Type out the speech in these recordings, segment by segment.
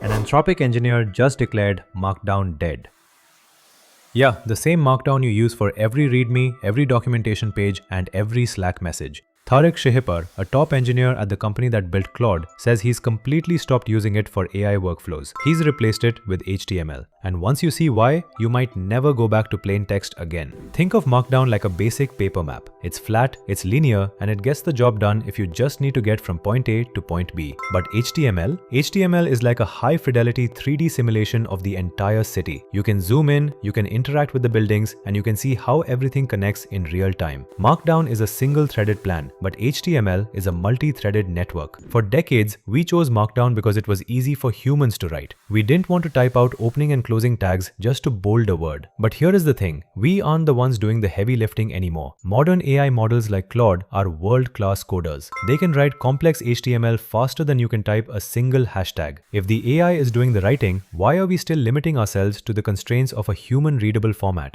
An Anthropic engineer just declared Markdown dead. Yeah, the same Markdown you use for every README, every documentation page, and every Slack message. Thariq Shihipar, a top engineer at the company that built Claude, says he's completely stopped using it for AI workflows. He's replaced it with HTML. And once you see why, you might never go back to plain text again. Think of Markdown like a basic paper map. It's flat, it's linear, and it gets the job done if you just need to get from point A to point B. But HTML is like a high-fidelity 3D simulation of the entire city. You can zoom in, you can interact with the buildings, and you can see how everything connects in real time. Markdown is a single-threaded plan, but HTML is a multi-threaded network. For decades, we chose Markdown because it was easy for humans to write. We didn't want to type out opening and closing tags just to bold a word. But here is the thing, we aren't the ones doing the heavy lifting anymore. Modern AI models like Claude are world-class coders. They can write complex HTML faster than you can type a single hashtag. If the AI is doing the writing, why are we still limiting ourselves to the constraints of a human-readable format?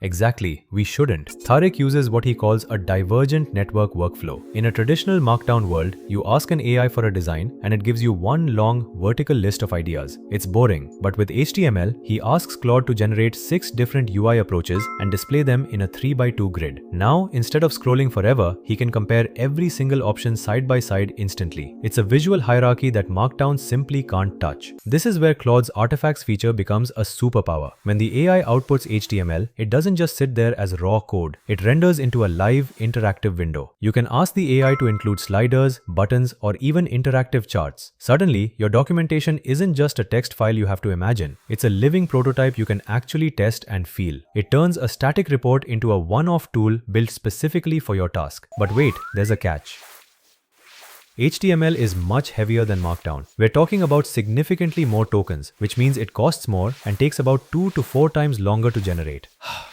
Exactly, we shouldn't. Thariq uses what he calls a divergent network workflow. In a traditional Markdown world, you ask an AI for a design and it gives you one long vertical list of ideas. It's boring, but with HTML, he asks Claude to generate 6 different UI approaches and display them in a 3x2 grid. Now, instead of scrolling forever, he can compare every single option side by side instantly. It's a visual hierarchy that Markdown simply can't touch. This is where Claude's Artifacts feature becomes a superpower. When the AI outputs HTML, it doesn't just sit there as raw code. It renders into a live, interactive window. You can ask the AI to include sliders, buttons, or even interactive charts. Suddenly, your documentation isn't just a text file you have to imagine. It's a living prototype you can actually test and feel. It turns a static report into a one-off tool built specifically for your task. But wait, there's a catch. HTML is much heavier than Markdown. We're talking about significantly more tokens, which means it costs more and takes about 2 to 4 times longer to generate.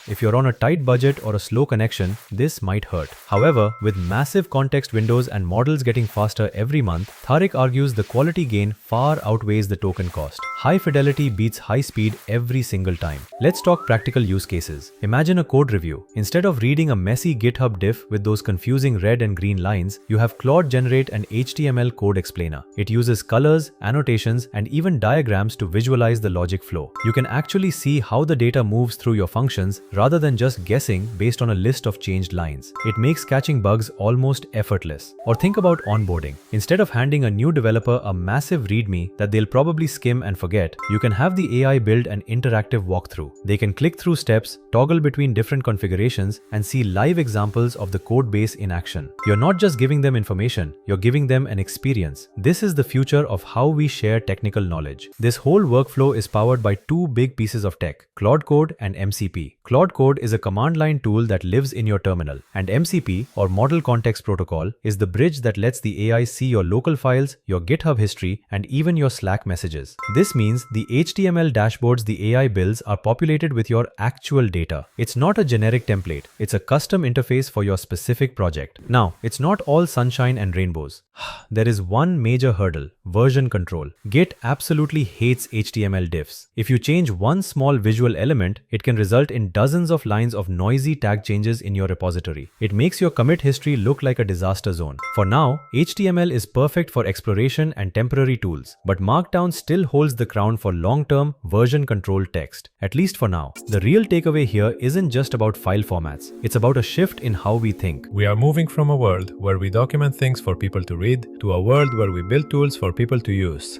If you're on a tight budget or a slow connection, this might hurt. However, with massive context windows and models getting faster every month, Thariq argues the quality gain far outweighs the token cost. High fidelity beats high speed every single time. Let's talk practical use cases. Imagine a code review. Instead of reading a messy GitHub diff with those confusing red and green lines, you have Claude generate an HTML code explainer. It uses colors, annotations, and even diagrams to visualize the logic flow. You can actually see how the data moves through your functions rather than just guessing based on a list of changed lines. It makes catching bugs almost effortless. Or think about onboarding. Instead of handing a new developer a massive README that they'll probably skim and forget, you can have the AI build an interactive walkthrough. They can click through steps, toggle between different configurations, and see live examples of the code base in action. You're not just giving them information, you're giving them an experience. This is the future of how we share technical knowledge. This whole workflow is powered by 2 big pieces of tech, claudecode and MCP. Claudecode is a command line tool that lives in your terminal, and MCP, or Model Context Protocol, is the bridge that lets the AI see your local files, your GitHub history, and even your Slack messages. This means the HTML dashboards the AI builds are populated with your actual data. It's not a generic template, it's a custom interface for your specific project. Now, it's not all sunshine and rainbows. There is one major hurdle, version control. Git absolutely hates HTML diffs. If you change one small visual element, it can result in dozens of lines of noisy tag changes in your repository. It makes your commit history look like a disaster zone. For now, HTML is perfect for exploration and temporary tools, but Markdown still holds the crown for long-term version control text, at least for now. The real takeaway here isn't just about file formats. It's about a shift in how we think. We are moving from a world where we document things for people to read to a world where we build tools for people to use.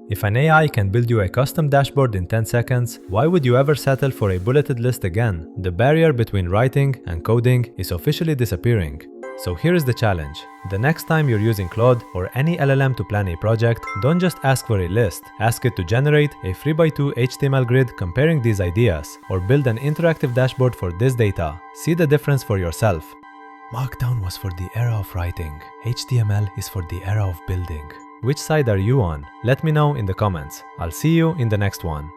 If an AI can build you a custom dashboard in 10 seconds, why would you ever settle for a bulleted list again? The barrier between writing and coding is officially disappearing. So here is the challenge. The next time you're using Claude or any LLM to plan a project, don't just ask for a list. Ask it to generate a 3x2 HTML grid comparing these ideas, or build an interactive dashboard for this data. See the difference for yourself. Markdown was for the era of writing. HTML is for the era of building. Which side are you on? Let me know in the comments. I'll see you in the next one.